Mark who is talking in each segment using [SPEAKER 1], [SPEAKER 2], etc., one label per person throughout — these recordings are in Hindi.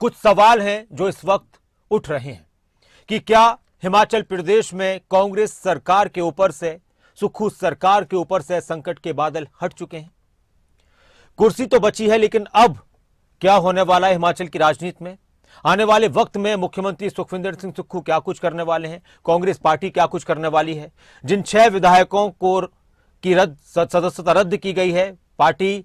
[SPEAKER 1] कुछ सवाल हैं जो इस वक्त उठ रहे हैं कि क्या हिमाचल प्रदेश में कांग्रेस सरकार के ऊपर से, सुक्खू सरकार के ऊपर से संकट के बादल हट चुके हैं। कुर्सी तो बची है, लेकिन अब क्या होने वाला है हिमाचल की राजनीति में? आने वाले वक्त में मुख्यमंत्री सुखविंदर सिंह सुक्खू क्या कुछ करने वाले हैं, कांग्रेस पार्टी क्या कुछ करने वाली है? जिन 6 विधायकों को की सदस्यता रद्द की गई है, पार्टी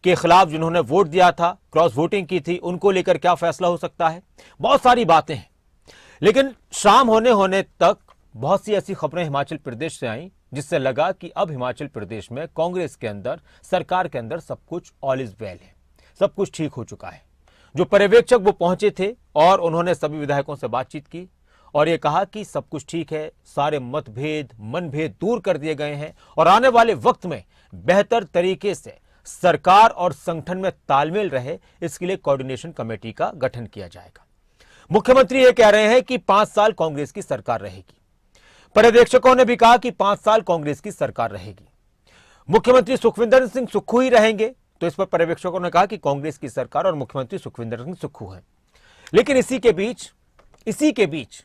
[SPEAKER 1] के खिलाफ जिन्होंने वोट दिया था, क्रॉस वोटिंग की थी, उनको लेकर क्या फैसला हो सकता है? बहुत सारी बातें हैं, लेकिन शाम होने तक बहुत सी ऐसी खबरें हिमाचल प्रदेश से आई जिससे लगा कि अब हिमाचल प्रदेश में कांग्रेस के अंदर, सरकार के अंदर सब कुछ ऑल इज वेल है, सब कुछ ठीक हो चुका है। जो पर्यवेक्षक वो पहुंचे थे और उन्होंने सभी विधायकों से बातचीत की और ये कहा कि सब कुछ ठीक है, सारे मतभेद, मनभेद दूर कर दिए गए हैं और आने वाले वक्त में बेहतर तरीके से सरकार और संगठन में तालमेल रहे, इसके लिए कोऑर्डिनेशन कमेटी का गठन किया जाएगा। मुख्यमंत्री ये कह रहे हैं कि 5 साल कांग्रेस की सरकार रहेगी। पर्यवेक्षकों ने भी कहा कि 5 साल कांग्रेस की सरकार रहेगी। मुख्यमंत्री सुखविंदर सिंह सुक्खू ही रहेंगे, तो इस पर पर्यवेक्षकों ने कहा कि कांग्रेस की सरकार और मुख्यमंत्री सुखविंदर सिंह सुक्खू हैं। लेकिन इसी के बीच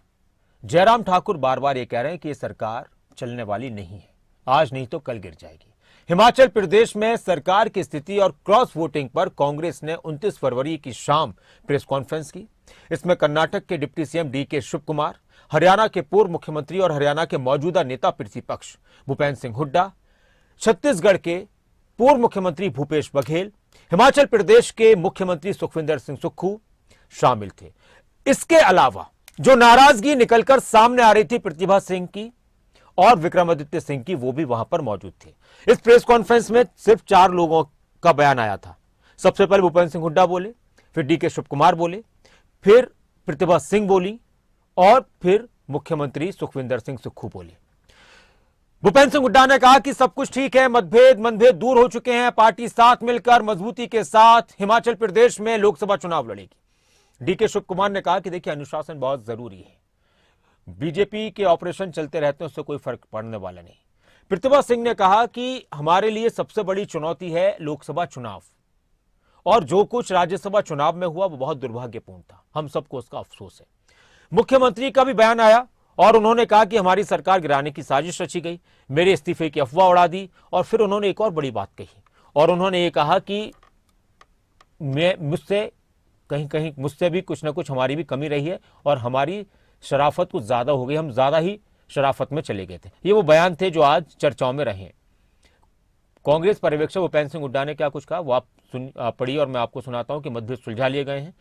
[SPEAKER 1] जयराम ठाकुर बार बार ये कह रहे हैं कि यह सरकार चलने वाली नहीं है, आज नहीं तो कल गिर जाएगी। हिमाचल प्रदेश में सरकार की स्थिति और क्रॉस वोटिंग पर कांग्रेस ने 29 फरवरी की शाम प्रेस कॉन्फ्रेंस की। इसमें कर्नाटक के deputy CM DK Shivakumar, Haryana के पूर्व मुख्यमंत्री और हरियाणा के मौजूदा नेता प्रतिपक्ष भूपेंद्र सिंह हुड्डा, छत्तीसगढ़ के पूर्व मुख्यमंत्री भूपेश बघेल, हिमाचल प्रदेश के मुख्यमंत्री सुखविंदर सिंह सुक्खू शामिल थे। इसके अलावा जो नाराजगी निकलकर सामने आ रही थी प्रतिभा सिंह की और विक्रमादित्य सिंह की, वो भी वहां पर मौजूद थे। इस प्रेस कॉन्फ्रेंस में सिर्फ 4 लोगों का बयान आया था। सबसे पहले भूपेंद्र सिंह हुड्डा बोले, फिर डीके शिव कुमार बोले, फिर प्रतिभा सिंह बोली और फिर मुख्यमंत्री सुखविंदर सिंह सुक्खू बोले। भूपेंद्र सिंह हुड्डा ने कहा कि सब कुछ ठीक है, मनभेद दूर हो चुके हैं, पार्टी साथ मिलकर मजबूती के साथ हिमाचल प्रदेश में लोकसभा चुनाव लड़ेगी। डीके शिव कुमार ने कहा कि देखिए, अनुशासन बहुत जरूरी है, बीजेपी के ऑपरेशन चलते रहते हैं, उससे कोई फर्क पड़ने वाला नहीं। प्रतिभा सिंह ने कहा कि हमारे लिए सबसे बड़ी चुनौती है लोकसभा चुनाव, और जो कुछ राज्यसभा चुनाव में हुआ वो बहुत दुर्भाग्यपूर्ण था, हम सबको उसका अफसोस है। मुख्यमंत्री का भी बयान आया और उन्होंने कहा कि हमारी सरकार गिराने की साजिश रची गई, मेरे इस्तीफे की अफवाह उड़ा दी। और फिर उन्होंने एक और बड़ी बात कही और उन्होंने ये कहा कि मुझसे भी कुछ ना कुछ हमारी भी कमी रही है और हमारी शराफत कुछ ज्यादा हो गई, हम ज्यादा ही शराफत में चले गए थे। ये वो बयान थे जो आज चर्चाओं में रहे हैं। कांग्रेस पर्यवेक्षक भूपेंद्र सिंह हुड्डा ने क्या कुछ कहा वो आप पढ़िए और मैं आपको सुनाता हूं कि मतभेद सुलझा लिए गए हैं,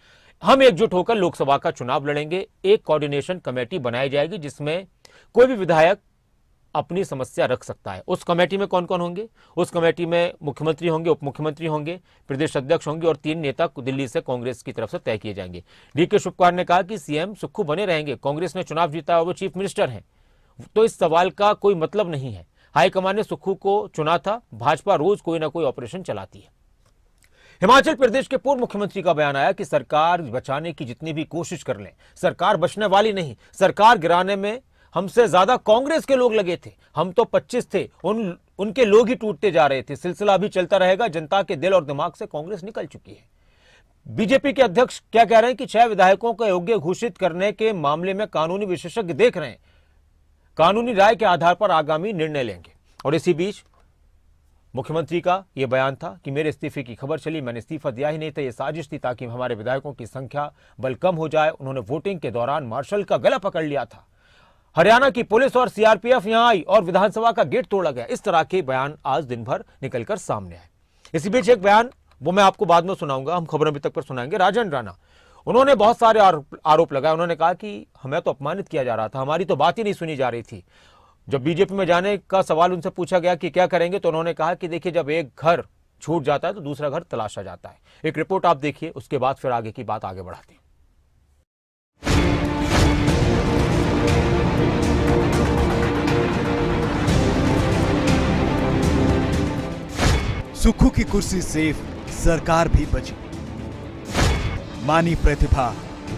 [SPEAKER 1] हम एकजुट होकर लोकसभा का चुनाव लड़ेंगे, एक कोऑर्डिनेशन कमेटी बनाई जाएगी जिसमें कोई भी विधायक अपनी समस्या रख सकता है। उस कमेटी में कौन कौन होंगे? उस कमेटी में मुख्यमंत्री होंगे, उप मुख्यमंत्री होंगे, प्रदेश अध्यक्ष होंगे और 3 नेता दिल्ली से कांग्रेस की तरफ से तय किए जाएंगे। डीके शिव कुमार ने कहा कि सीएम सुक्खू बने रहेंगे, कांग्रेस ने चुनाव जीता और वो चीफ मिनिस्टर हैं, तो इस सवाल का कोई मतलब नहीं है। हाईकमान ने सुक्खू को चुना था, भाजपा रोज कोई ना कोई ऑपरेशन चलाती है। हिमाचल प्रदेश के पूर्व मुख्यमंत्री का बयान आया कि सरकार बचाने की जितनी भी कोशिश कर लें, सरकार बचने वाली नहीं, सरकार गिराने में हमसे ज्यादा कांग्रेस के लोग लगे थे, हम तो 25 थे, उनके लोग ही टूटते जा रहे थे, सिलसिला अभी चलता रहेगा, जनता के दिल और दिमाग से कांग्रेस निकल चुकी है। बीजेपी के अध्यक्ष क्या कह रहे हैं कि 6 विधायकों को योग्य घोषित करने के मामले में कानूनी विशेषज्ञ देख रहे हैं, कानूनी राय के आधार पर आगामी निर्णय लेंगे। और इसी बीच मुख्यमंत्री का यह बयान था कि मेरे इस्तीफे की खबर चली, मैंने इस्तीफा दिया ही नहीं था, यह साजिश थी ताकि हमारे विधायकों की संख्या बल कम हो जाए। उन्होंने वोटिंग के दौरान मार्शल का गला पकड़ लिया था, हरियाणा की पुलिस और सीआरपीएफ यहां आई और विधानसभा का गेट तोड़ा गया। इस तरह के बयान आज दिन भर निकलकर सामने आए। इसी बीच एक बयान वो मैं आपको बाद में सुनाऊंगा, हम खबरों अभी तक पर सुनाएंगे। राजन राणा, उन्होंने बहुत सारे आरोप लगाए। उन्होंने कहा कि हमें तो अपमानित किया जा रहा था, हमारी तो बात ही नहीं सुनी जा रही थी। जब बीजेपी में जाने का सवाल उनसे पूछा गया कि क्या करेंगे, तो उन्होंने कहा कि देखिए, जब एक घर छूट जाता है तो दूसरा घर तलाशा जाता है। एक रिपोर्ट आप देखिए, उसके बाद फिर आगे की बात आगे बढ़ाते हैं।
[SPEAKER 2] सुक्खू की कुर्सी सेफ, सरकार भी बची। मानी प्रतिभा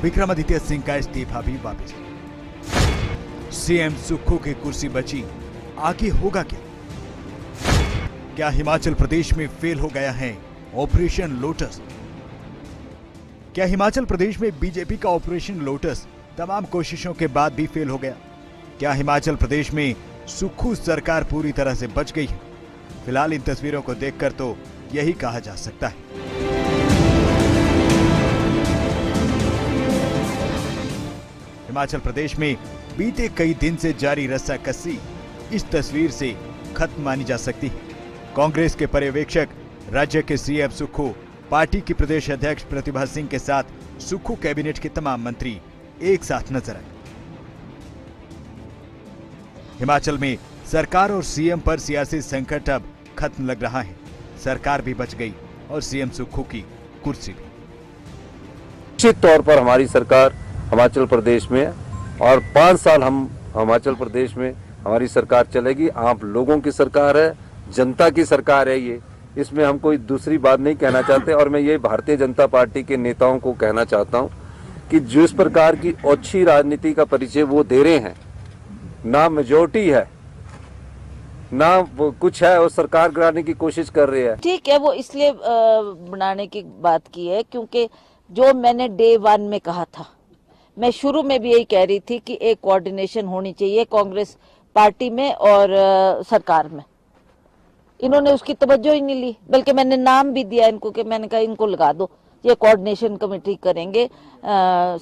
[SPEAKER 2] विक्रमादित्य सिंह का इस्तीफा भी वापस। सीएम सुक्खू की कुर्सी बची, आगे होगा क्या? क्या हिमाचल प्रदेश में फेल हो गया है ऑपरेशन लोटस? क्या हिमाचल प्रदेश में बीजेपी का ऑपरेशन लोटस तमाम कोशिशों के बाद भी फेल हो गया? क्या हिमाचल प्रदेश में सुक्खू सरकार पूरी तरह से बच गई है? फिलहाल इन तस्वीरों को देखकर तो यही कहा जा सकता है। हिमाचल प्रदेश में बीते कई दिन से जारी रस्साकसी इस तस्वीर से खत्म मानी जा सकती है। कांग्रेस के पर्यवेक्षक राज्य के सीएम सुक्खू, पार्टी की प्रदेश अध्यक्ष प्रतिभा सिंह के साथ सुक्खू कैबिनेट के तमाम मंत्री एक साथ नजर आए। हिमाचल में सरकार और सीएम पर सियासी संकट अब खत्म लग रहा है। सरकार भी बच गई और सीएम सुक्खू की कुर्सी भी।
[SPEAKER 3] निश्चित तौर पर हमारी सरकार हिमाचल प्रदेश में और 5 साल हम हिमाचल प्रदेश में हमारी सरकार चलेगी। आप लोगों की सरकार है, जनता की सरकार है ये, इसमें हम कोई दूसरी बात नहीं कहना चाहते। और मैं ये भारतीय जनता पार्टी के नेताओं को कहना चाहता हूँ कि जिस प्रकार की अच्छी राजनीति का परिचय वो दे रहे हैं, ना मेजोरिटी है ना वो कुछ है, और सरकार गिराने की कोशिश कर रहे हैं।
[SPEAKER 4] ठीक है, वो इसलिए बनाने की बात की है क्योंकि जो मैंने डे 1 में कहा था, मैं शुरू में भी यही कह रही थी कि एक कोऑर्डिनेशन होनी चाहिए कांग्रेस पार्टी में और सरकार में। इन्होंने उसकी तवज्जो ही नहीं ली, बल्कि मैंने नाम भी दिया इनको कि मैंने कहा इनको लगा दो, ये कोऑर्डिनेशन कमेटी करेंगे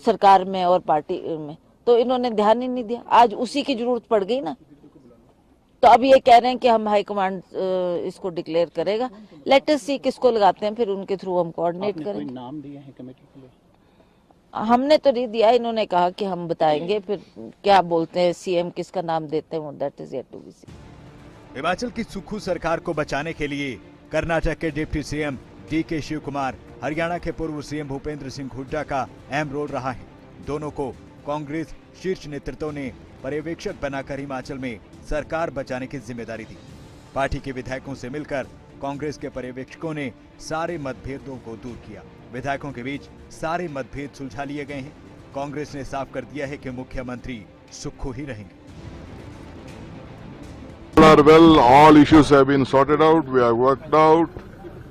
[SPEAKER 4] सरकार में और पार्टी में, तो इन्होंने ध्यान ही नहीं दिया। आज उसी की जरूरत पड़ गई ना, तो अब ये कह रहे हैं कि हम हाईकमांड इसको डिक्लेयर करेगा। लेट अस सी किसको लगाते हैं, फिर उनके थ्रू हम कोऑर्डिनेट करेंगे। कोई नाम दिया है कमेटी के लिए? हमने तो नहीं दिया, इन्होंने कहा कि हम बताएंगे, फिर क्या बोलते हैं सीएम किसका नाम देते हैं, that is yet to be seen.
[SPEAKER 2] Himachal की सुक्खू सरकार को बचाने के लिए कर्नाटक के deputy CM DK Shivakumar, Haryana के पूर्व सीएम भूपेंद्र सिंह हुड्डा का अहम रोल रहा है। दोनों को कांग्रेस शीर्ष नेतृत्व ने पर्यवेक्षक बनाकर हिमाचल में सरकार बचाने की जिम्मेदारी दी। पार्टी के विधायकों से मिलकर कांग्रेस के पर्यवेक्षकों ने सारे मतभेदों को दूर किया। विधायकों के बीच सारे मतभेद सुलझा लिए गए हैं। कांग्रेस ने साफ कर दिया है कि मुख्यमंत्री सुक्खू ही रहेंगे।
[SPEAKER 5] Well, all issues have been sorted out. We have worked out.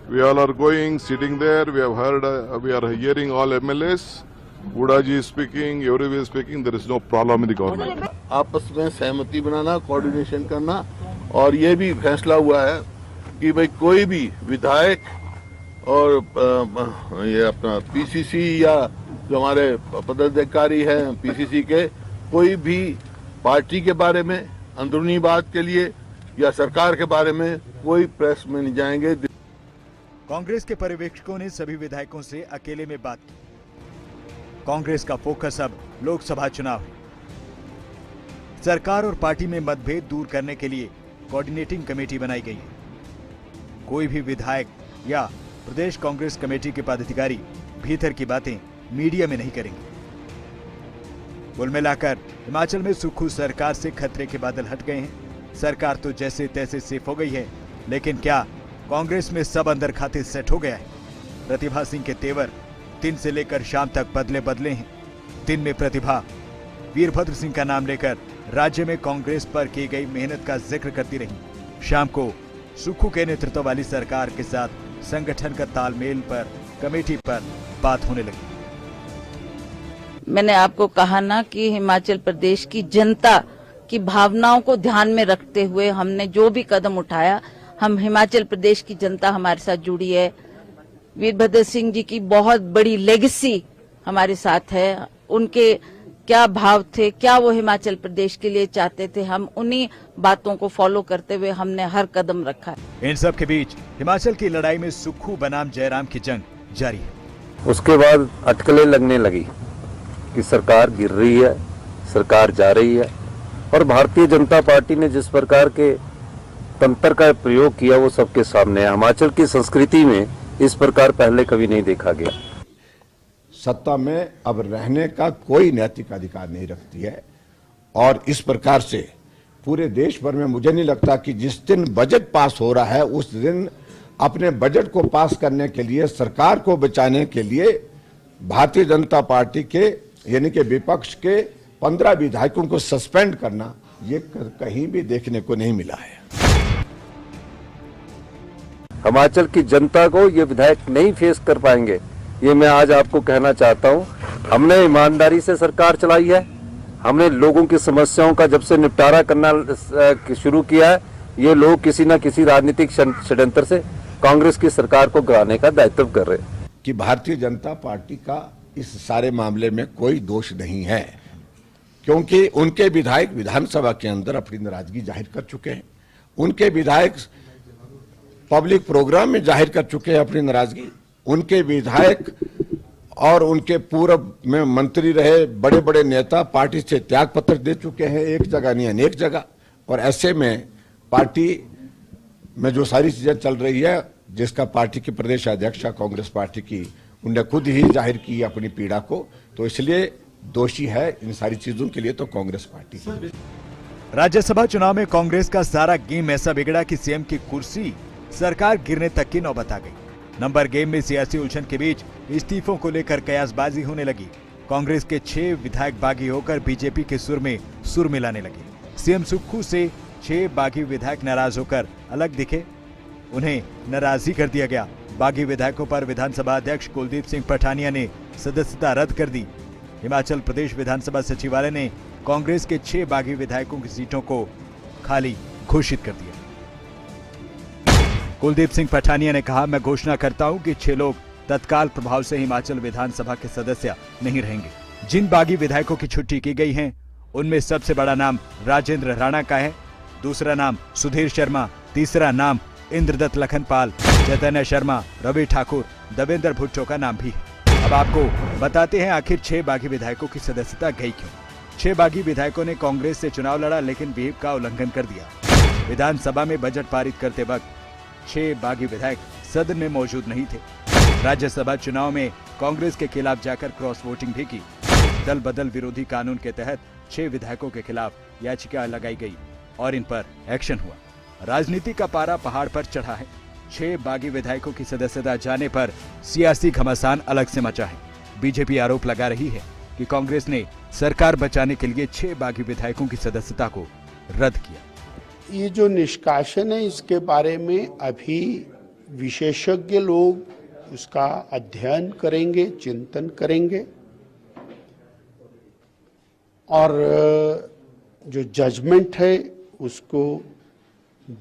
[SPEAKER 5] We all are going, sitting there. We have heard. We are hearing all MLAs. Huda ji is speaking. Everybody is speaking. There is no problem in the government.
[SPEAKER 6] आपस में सहमति बनाना, कोऑर्डिनेशन करना, और ये भी फैसला हुआ है कि भाई कोई भी विधायक और ये अपना पीसीसी या जो हमारे पदाधिकारी हैं पीसीसी के, कोई भी पार्टी के बारे में अंदरूनी बात के लिए या सरकार के बारे में कोई प्रेस में नहीं जाएंगे।
[SPEAKER 2] कांग्रेस के पर्यवेक्षकों ने सभी विधायकों से अकेले में बात की। कांग्रेस का फोकस अब लोकसभा चुनाव है। सरकार और पार्टी में मतभेद दूर करने के लिए कोऑर्डिनेटिंग कमेटी बनाई गई है। कोई भी विधायक या प्रदेश कांग्रेस कमेटी के पदाधिकारी भीतर की बातें मीडिया में नहीं करेंगे। कुल मिलाकर हिमाचल में सुक्खू सरकार से खतरे के बादल हट गए हैं। सरकार तो जैसे तैसे सेफ हो गई है, लेकिन क्या कांग्रेस में सब अंदर खाते सेट हो गया है? प्रतिभा सिंह के तेवर दिन से लेकर शाम तक बदले हैं। दिन में प्रतिभा वीरभद्र सिंह का नाम लेकर राज्य में कांग्रेस पर की गई मेहनत का जिक्र करती रही। शाम को सुक्खू के नेतृत्व वाली सरकार के साथ संगठन का तालमेल पर कमेटी पर बात होने लगी।
[SPEAKER 4] मैंने आपको कहा ना कि हिमाचल प्रदेश की जनता की भावनाओं को ध्यान में रखते हुए हमने जो भी कदम उठाया, हम हिमाचल प्रदेश की जनता हमारे साथ जुड़ी है। वीरभद्र सिंह जी की बहुत बड़ी लेगेसी हमारे साथ है। उनके क्या भाव थे, क्या वो हिमाचल प्रदेश के लिए चाहते थे, हम उन्हीं बातों को फॉलो करते हुए हमने हर कदम रखा है।
[SPEAKER 2] इन सब के बीच हिमाचल की लड़ाई में सुक्खू बनाम जयराम की जंग जारी है।
[SPEAKER 3] उसके बाद अटकलें लगने लगी कि सरकार गिर रही है, सरकार जा रही है, और भारतीय जनता पार्टी ने जिस प्रकार के तंत्र का प्रयोग किया वो सबके सामने है। हिमाचल की संस्कृति में इस प्रकार पहले कभी नहीं देखा गया।
[SPEAKER 6] सत्ता में अब रहने का कोई नैतिक अधिकार नहीं रखती है, और इस प्रकार से पूरे देश भर में मुझे नहीं लगता कि जिस दिन बजट पास हो रहा है उस दिन अपने बजट को पास करने के लिए, सरकार को बचाने के लिए भारतीय जनता पार्टी के यानी कि विपक्ष के 15 विधायकों को सस्पेंड करना, ये कहीं भी देखने को नहीं मिला है।
[SPEAKER 3] हिमाचल की जनता को ये विधायक नहीं फेस कर पाएंगे। ये मैं आज आपको कहना चाहता हूँ। हमने ईमानदारी से सरकार चलाई है, हमने लोगों की समस्याओं का जब से निपटारा करना शुरू किया है, ये लोग किसी न किसी राजनीतिक षड्यंत्र से कांग्रेस की सरकार को गिराने का दायित्व कर रहे हैं।
[SPEAKER 6] कि भारतीय जनता पार्टी का इस सारे मामले में कोई दोष नहीं है, क्योंकि उनके विधायक विधानसभा के अंदर अपनी नाराजगी जाहिर कर चुके हैं, उनके विधायक पब्लिक प्रोग्राम में जाहिर कर चुके हैं अपनी नाराजगी, उनके विधायक और उनके पूर्व में मंत्री रहे बड़े बड़े नेता पार्टी से त्याग पत्र दे चुके हैं, एक जगह नहीं अनेक जगह। और ऐसे में पार्टी में जो सारी चीजें चल रही है, जिसका पार्टी की प्रदेश अध्यक्ष कांग्रेस पार्टी की, उन्हें खुद ही जाहिर की अपनी पीड़ा को, तो इसलिए दोषी है इन सारी चीजों के लिए तो कांग्रेस पार्टी।
[SPEAKER 2] राज्यसभा चुनाव में कांग्रेस का सारा गेम ऐसा बिगड़ा कि सीएम की कुर्सी सरकार गिरने तक की नौबत आ गई। नंबर गेम में सियासी उलझन के बीच इस्तीफों को लेकर कयासबाजी होने लगी। कांग्रेस के 6 विधायक बागी होकर बीजेपी के सुर में सुर मिलाने लगे। सीएम सुक्खू से 6 बागी विधायक नाराज होकर अलग दिखे, उन्हें नाराजी कर दिया गया। बागी विधायकों पर विधानसभा अध्यक्ष कुलदीप सिंह पठानिया ने सदस्यता रद्द कर दी। हिमाचल प्रदेश विधानसभा सचिवालय ने कांग्रेस के 6 बागी विधायकों की सीटों को खाली घोषित कर दिया। कुलदीप सिंह पठानिया ने कहा, मैं घोषणा करता हूं कि 6 लोग तत्काल प्रभाव से हिमाचल विधानसभा के सदस्य नहीं रहेंगे। जिन बागी विधायकों की छुट्टी की गई है, उनमें सबसे बड़ा नाम राजेंद्र राणा का है, दूसरा नाम सुधीर शर्मा, तीसरा नाम इंद्रदत्त लखनपाल, चैतन्य शर्मा, रवि ठाकुर, देवेंद्र भुट्टो का नाम भी है। अब आपको बताते हैं आखिर 6 बागी विधायकों की सदस्यता गई क्यों। 6 बागी विधायकों ने कांग्रेस से चुनाव लड़ा, लेकिन व्हिप का उल्लंघन कर दिया। विधानसभा में बजट पारित करते वक्त 6 बागी विधायक सदन में मौजूद नहीं थे। राज्यसभा चुनाव में कांग्रेस के खिलाफ जाकर क्रॉस वोटिंग भी की। दल बदल विरोधी कानून के तहत 6 विधायकों के खिलाफ याचिका लगाई गई और इन पर एक्शन हुआ। राजनीति का पारा पहाड़ पर चढ़ा है। 6 बागी विधायकों की सदस्यता जाने पर सियासी घमासान अलग से मचा है। बीजेपी आरोप लगा रही है कि कांग्रेस ने सरकार बचाने के लिए 6 बागी विधायकों की सदस्यता को रद्द किया।
[SPEAKER 7] ये जो निष्कासन है, इसके बारे में अभी विशेषज्ञ लोग उसका अध्ययन करेंगे, चिंतन करेंगे और जो जजमेंट है उसको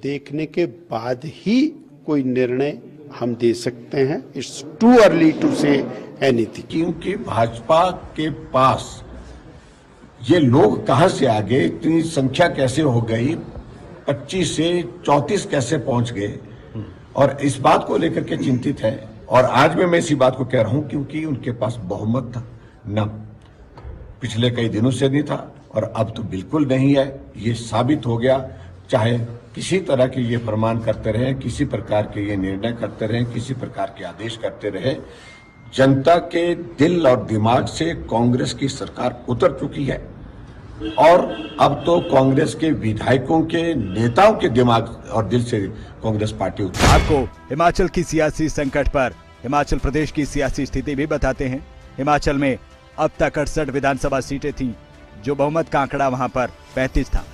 [SPEAKER 7] देखने के बाद ही कोई निर्णय हम दे सकते हैं। It's too early to say anything.
[SPEAKER 6] क्योंकि भाजपा के पास ये लोग कहां से आ गए, इतनी संख्या कैसे हो गई, 25 से 34 कैसे पहुंच गए, और इस बात को लेकर के चिंतित है। और आज मैं इसी बात को कह रहा हूं क्योंकि उनके पास बहुमत था, न पिछले कई दिनों से नहीं था और अब तो बिल्कुल नहीं है। ये साबित हो गया, चाहे किसी तरह के ये फरमान करते रहे, किसी प्रकार के ये निर्णय करते रहे, किसी प्रकार के आदेश करते रहे, जनता के दिल और दिमाग से कांग्रेस की सरकार उतर चुकी है और अब तो कांग्रेस के विधायकों के नेताओं के दिमाग और दिल से कांग्रेस पार्टी उतर।
[SPEAKER 2] आपको हिमाचल की सियासी संकट पर हिमाचल प्रदेश की सियासी स्थिति भी बताते हैं। हिमाचल में अब तक 68 विधानसभा सीटें थीं, जो बहुमत का आंकड़ा वहां पर 35 था।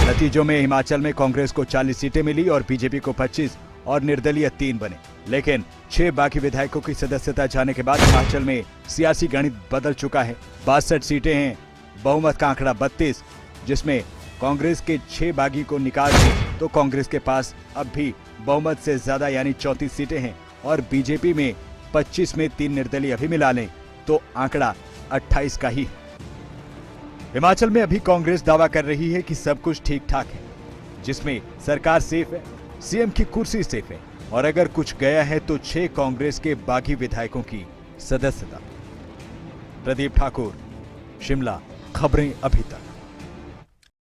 [SPEAKER 2] नतीजों में हिमाचल में कांग्रेस को 40 सीटें मिली और बीजेपी को 25 और निर्दलीय 3 बने। लेकिन 6 बाकी विधायकों की सदस्यता जाने के बाद हिमाचल में सियासी गणित बदल चुका है। 62 सीटें हैं, बहुमत का आंकड़ा 32, जिसमें कांग्रेस के 6 बागी को निकाल दें तो कांग्रेस के पास अब भी बहुमत से ज्यादा यानी 34 सीटें हैं और बीजेपी में 25 में 3 निर्दलीय अभी मिला लें तो आंकड़ा 28 का ही है। हिमाचल में अभी कांग्रेस दावा कर रही है कि सब कुछ ठीक ठाक है, जिसमें सरकार सेफ है, सीएम की कुर्सी सेफ है और अगर कुछ गया है तो 6 कांग्रेस के बागी विधायकों की सदस्यता। प्रदीप ठाकुर, शिमला, खबरें अभी तक।